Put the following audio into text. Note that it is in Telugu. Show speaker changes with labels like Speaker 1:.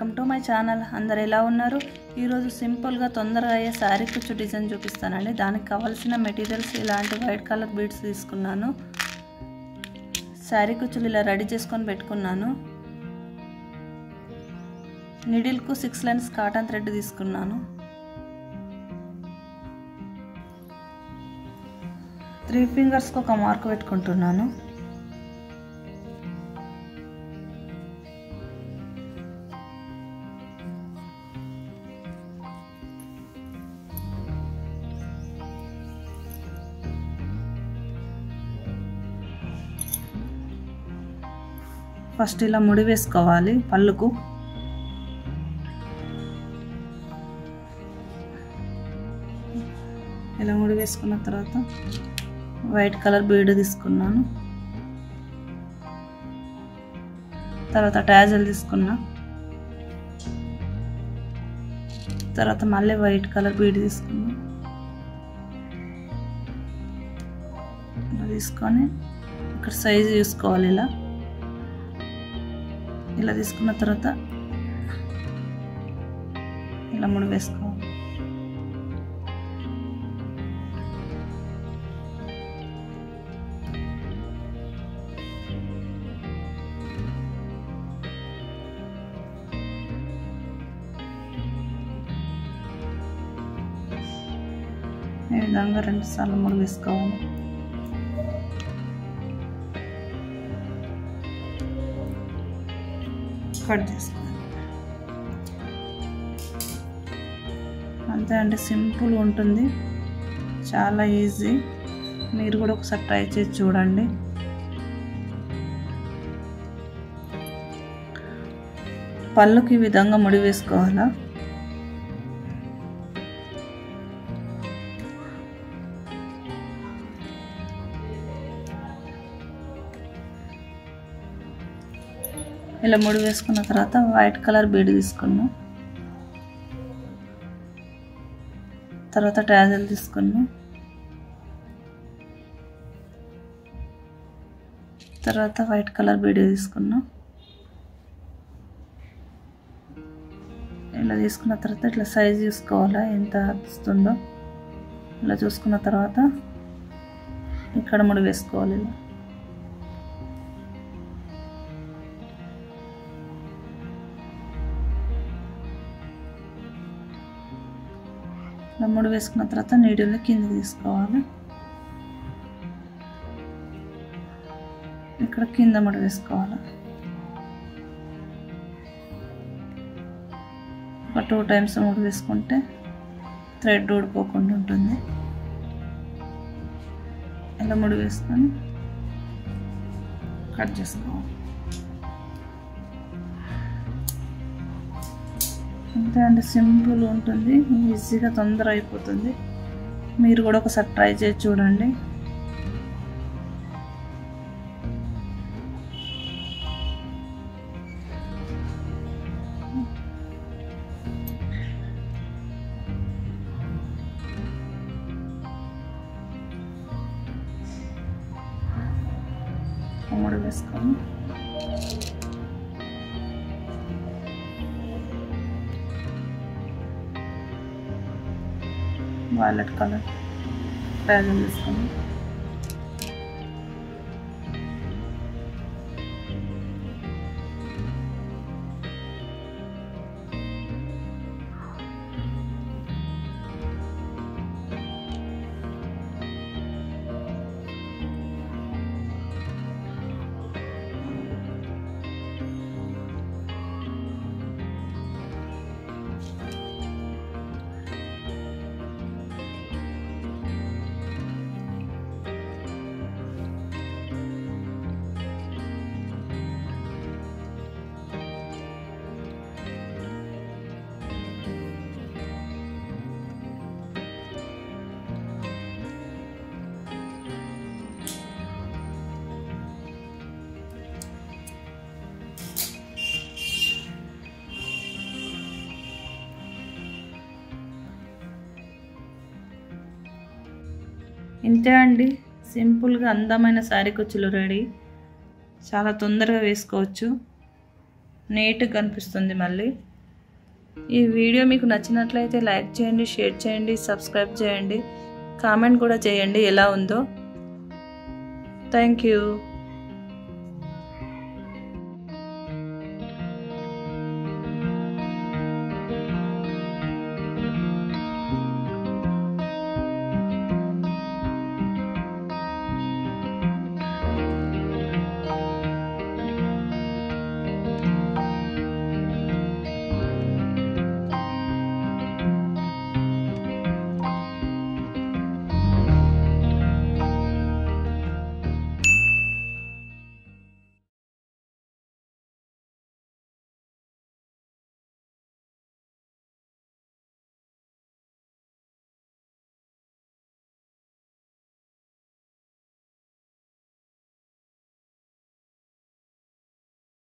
Speaker 1: Welcome to my channel. అందరు ఎలా ఉన్నారు? ఈరోజు సింపుల్గా తొందరగా అయ్యే శారీ కుచ్చు డిజైన్ చూపిస్తానండి. దానికి కావాల్సిన మెటీరియల్స్ ఇలాంటి వైట్ కలర్ బీడ్స్ తీసుకున్నాను. శారీ కుచ్చులు ఇలా రెడీ చేసుకొని పెట్టుకున్నాను. నీడిల్కు 6 లైన్స్ కాటన్ థ్రెడ్ తీసుకున్నాను. 3 ఫింగర్స్కి ఒక మార్క్ పెట్టుకుంటున్నాను. ఫస్ట్ ఇలా ముడి వేసుకోవాలి పళ్ళుకు. ఇలా ముడి వేసుకున్న తర్వాత వైట్ కలర్ బీడ్ తీసుకున్నాను. తర్వాత టాజల్ తీసుకున్నా. తర్వాత మళ్ళీ వైట్ కలర్ బీడ్ తీసుకున్నా. ఇలా తీసుకొని ఇక్కడ సైజు చూసుకోవాలి. ఇలా తీసుకున్న తర్వాత ఇలా ముడి వేసుకోవాలి. ఈ విధంగా 2 సార్లు ముడి వేసుకోవాలి. కట్ చేసుకోవాలి. అంతే అండి, సింపుల్ ఉంటుంది, చాలా ఈజీ. మీరు కూడా ఒకసారి ట్రై చేసి చూడండి. పళ్ళుకి ఈ విధంగా ముడి వేసుకోవాలా. ఇలా ముడి వేసుకున్న తర్వాత వైట్ కలర్ బీడ్ తీసుకున్నాం. తర్వాత టాజల్ తీసుకున్నాం. తర్వాత వైట్ కలర్ బీడ్ తీసుకున్నాం. ఇలా తీసుకున్న తర్వాత ఇట్లా సైజ్ చూసుకోవాలా ఎంత వస్తుందో. ఇలా చూసుకున్న తర్వాత ఇక్కడ ముడి వేసుకోవాలి. ఇలా ముడి వేసుకున్న తర్వాత నీడిల్ని కిందకి తీసుకోవాలి. ఇక్కడ కింద ముడి వేసుకోవాలి. ఒక 2 టైమ్స్ ముడి వేసుకుంటే థ్రెడ్ ఊడిపోకుండా ఉంటుంది. ఇలా ముడి వేసుకొని కట్ చేసుకోవాలి. అంతే అండి, సింపుల్ ఉంటుంది, ఈజీగా తొందర అయిపోతుంది. మీరు కూడా ఒకసారి ట్రై చేసి చూడండి. ముడి వేసుకొని వైలెట్ కలర్ టాజల్ తీసుకొని ఇంతే అండి, సింపుల్గా అందమైన శారీ కుచ్చులు రెడీ. చాలా తొందరగా వేసుకోవచ్చు, నీట్గా కనిపిస్తుంది. మళ్ళీ ఈ వీడియో మీకు నచ్చినట్లయితే లైక్ చేయండి, షేర్ చేయండి, సబ్స్క్రైబ్ చేయండి, కామెంట్ కూడా చేయండి ఎలా ఉందో. Thank you.